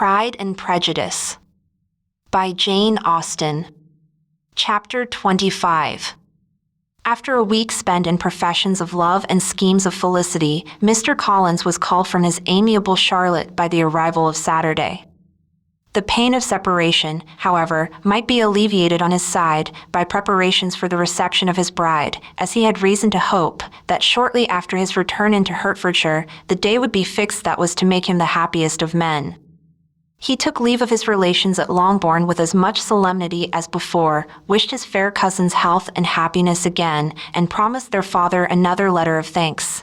Pride and Prejudice by Jane Austen. Chapter 25. After a week spent in professions of love and schemes of felicity, Mr. Collins was called from his amiable Charlotte by the arrival of Saturday. The pain of separation, however, might be alleviated on his side by preparations for the reception of his bride, as he had reason to hope that shortly after his return into Hertfordshire, the day would be fixed that was to make him the happiest of men. He took leave of his relations at Longbourn with as much solemnity as before, wished his fair cousin's health and happiness again, and promised their father another letter of thanks.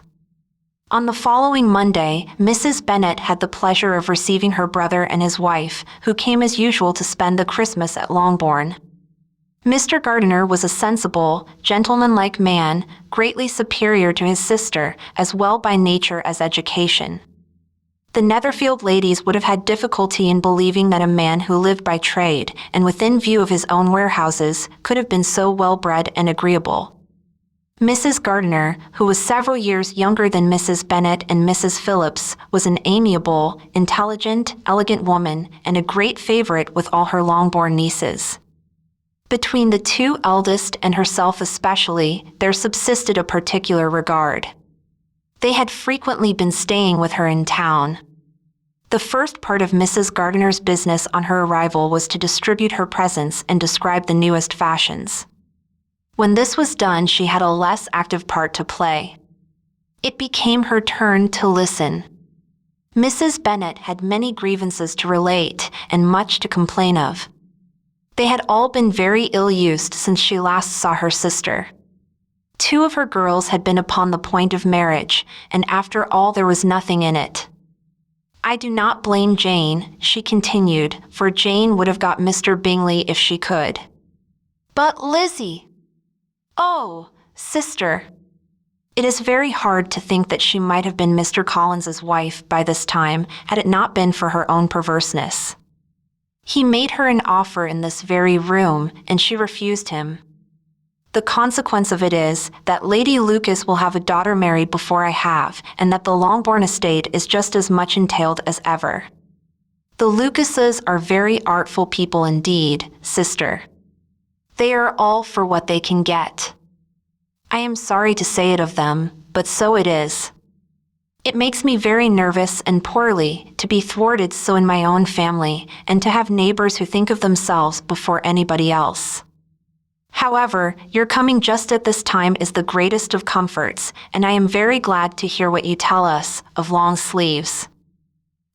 On the following Monday, Mrs. Bennet had the pleasure of receiving her brother and his wife, who came as usual to spend the Christmas at Longbourn. Mr. Gardiner was a sensible, gentlemanlike man, greatly superior to his sister, as well by nature as education. The Netherfield ladies would have had difficulty in believing that a man who lived by trade, and within view of his own warehouses, could have been so well-bred and agreeable. Mrs. Gardiner, who was several years younger than Mrs. Bennet and Mrs. Phillips, was an amiable, intelligent, elegant woman, and a great favorite with all her Longbourn nieces. Between the two eldest and herself especially, there subsisted a particular regard. They had frequently been staying with her in town. The first part of Mrs. Gardiner's business on her arrival was to distribute her presents and describe the newest fashions. When this was done, she had a less active part to play. It became her turn to listen. Mrs. Bennet had many grievances to relate and much to complain of. They had all been very ill-used since she last saw her sister. 2 of her girls had been upon the point of marriage, and after all there was nothing in it. "I do not blame Jane," she continued, "for Jane would have got Mr. Bingley if she could. But Lizzie! Oh, sister! It is very hard to think that she might have been Mr. Collins's wife by this time had it not been for her own perverseness. He made her an offer in this very room, and she refused him. The consequence of it is that Lady Lucas will have a daughter married before I have, and that the Longbourn estate is just as much entailed as ever. The Lucases are very artful people indeed, sister. They are all for what they can get. I am sorry to say it of them, but so it is. It makes me very nervous and poorly to be thwarted so in my own family, and to have neighbors who think of themselves before anybody else. However, your coming just at this time is the greatest of comforts, and I am very glad to hear what you tell us of long sleeves."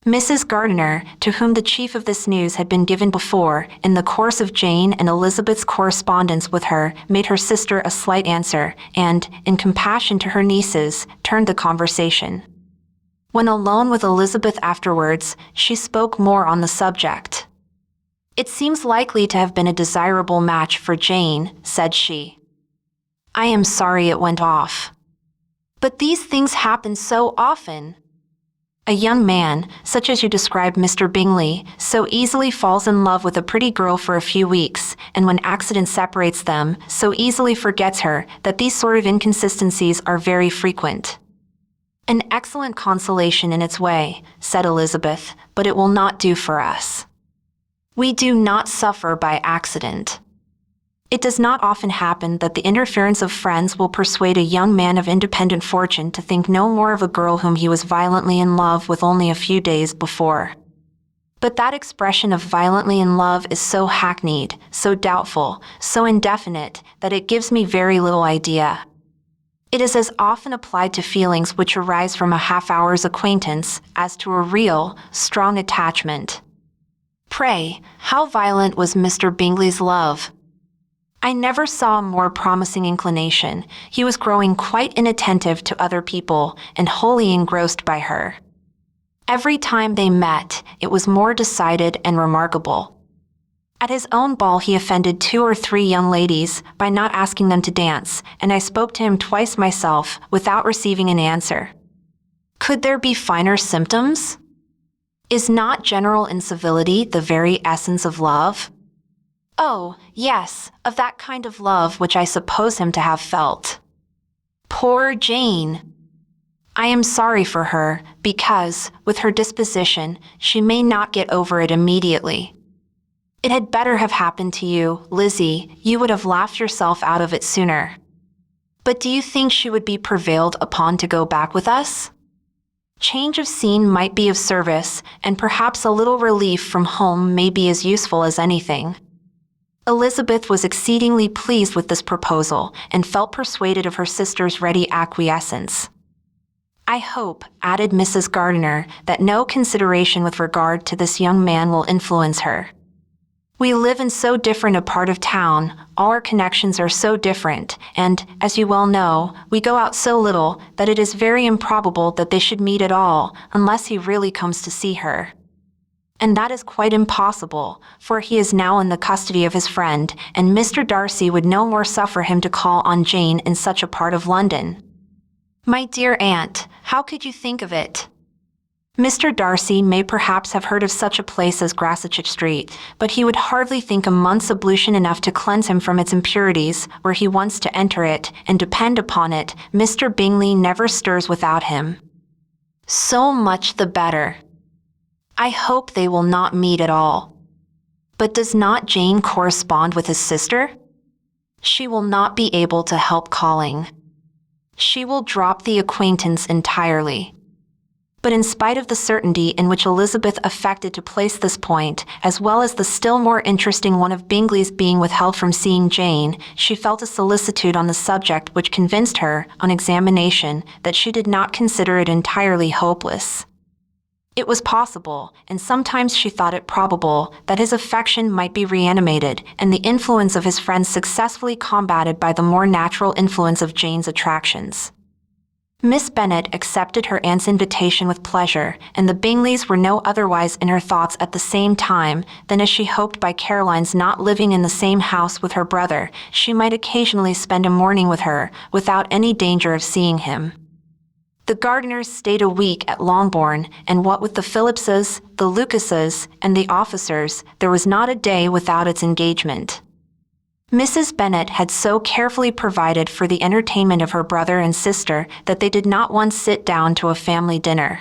Mrs. Gardiner, to whom the chief of this news had been given before, in the course of Jane and Elizabeth's correspondence with her, made her sister a slight answer, and, in compassion to her nieces, turned the conversation. When alone with Elizabeth afterwards, she spoke more on the subject. "It seems likely to have been a desirable match for Jane," said she. "I am sorry it went off. But these things happen so often. A young man, such as you describe Mr. Bingley, so easily falls in love with a pretty girl for a few weeks, and when accident separates them, so easily forgets her, that these sort of inconsistencies are very frequent." "An excellent consolation in its way," said Elizabeth, "but it will not do for us. We do not suffer by accident. It does not often happen that the interference of friends will persuade a young man of independent fortune to think no more of a girl whom he was violently in love with only a few days before. But that expression of violently in love is so hackneyed, so doubtful, so indefinite, that it gives me very little idea. It is as often applied to feelings which arise from a half-hour's acquaintance as to a real, strong attachment. Pray, how violent was Mr. Bingley's love? I never saw a more promising inclination. He was growing quite inattentive to other people and wholly engrossed by her. Every time they met, it was more decided and remarkable. At his own ball he offended 2 or 3 young ladies by not asking them to dance, and I spoke to him twice myself without receiving an answer. Could there be finer symptoms? Is not general incivility the very essence of love? Oh, yes, of that kind of love which I suppose him to have felt. Poor Jane! I am sorry for her, because, with her disposition, she may not get over it immediately. It had better have happened to you, Lizzie. You would have laughed yourself out of it sooner. But do you think she would be prevailed upon to go back with us? Change of scene might be of service, and perhaps a little relief from home may be as useful as anything. Elizabeth was exceedingly pleased with this proposal, and felt persuaded of her sister's ready acquiescence. I hope, added Mrs. Gardiner, that no consideration with regard to this young man will influence her. We live in so different a part of town, all our connections are so different, and, as you well know, we go out so little that it is very improbable that they should meet at all, unless he really comes to see her. And that is quite impossible, for he is now in the custody of his friend, and Mr. Darcy would no more suffer him to call on Jane in such a part of London. My dear aunt, how could you think of it? Mr. Darcy may perhaps have heard of such a place as Grassetch Street, but he would hardly think a month's ablution enough to cleanse him from its impurities, were he once to enter it, and depend upon it, Mr. Bingley never stirs without him. So much the better. I hope they will not meet at all. But does not Jane correspond with his sister? She will not be able to help calling. She will drop the acquaintance entirely. But in spite of the certainty in which Elizabeth affected to place this point, as well as the still more interesting one of Bingley's being withheld from seeing Jane, she felt a solicitude on the subject which convinced her, on examination, that she did not consider it entirely hopeless. It was possible, and sometimes she thought it probable, that his affection might be reanimated, and the influence of his friends successfully combated by the more natural influence of Jane's attractions. Miss Bennet accepted her aunt's invitation with pleasure, and the Bingleys were no otherwise in her thoughts at the same time than as she hoped by Caroline's not living in the same house with her brother, she might occasionally spend a morning with her, without any danger of seeing him. The Gardiners stayed a week at Longbourn, and what with the Phillipses, the Lucases, and the officers, there was not a day without its engagement. Mrs. Bennet had so carefully provided for the entertainment of her brother and sister that they did not once sit down to a family dinner.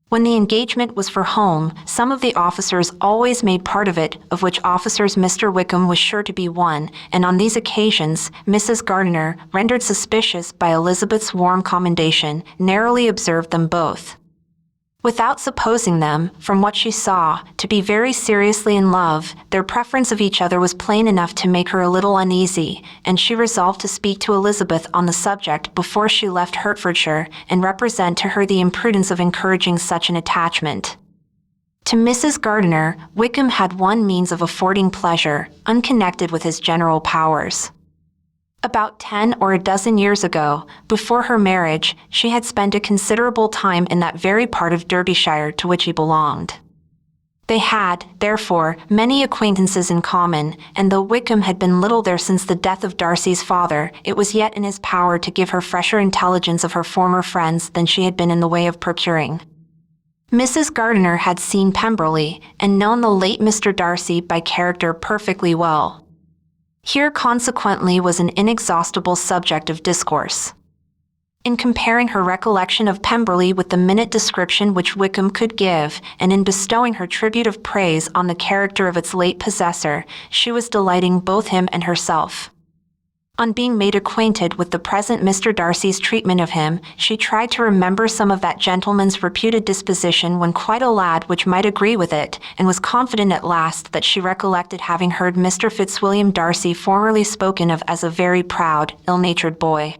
When the engagement was for home, some of the officers always made part of it, of which officers Mr. Wickham was sure to be one, and on these occasions, Mrs. Gardiner, rendered suspicious by Elizabeth's warm commendation, narrowly observed them both. Without supposing them, from what she saw, to be very seriously in love, their preference of each other was plain enough to make her a little uneasy, and she resolved to speak to Elizabeth on the subject before she left Hertfordshire, and represent to her the imprudence of encouraging such an attachment. To Mrs. Gardiner, Wickham had one means of affording pleasure, unconnected with his general powers. About 10 or a dozen years ago, before her marriage, she had spent a considerable time in that very part of Derbyshire to which he belonged. They had, therefore, many acquaintances in common, and though Wickham had been little there since the death of Darcy's father, it was yet in his power to give her fresher intelligence of her former friends than she had been in the way of procuring. Mrs. Gardiner had seen Pemberley, and known the late Mr. Darcy by character perfectly well. Here consequently was an inexhaustible subject of discourse. In comparing her recollection of Pemberley with the minute description which Wickham could give, and in bestowing her tribute of praise on the character of its late possessor, she was delighting both him and herself. On being made acquainted with the present Mr. Darcy's treatment of him, she tried to remember some of that gentleman's reputed disposition when quite a lad which might agree with it, and was confident at last that she recollected having heard Mr. Fitzwilliam Darcy formerly spoken of as a very proud, ill-natured boy.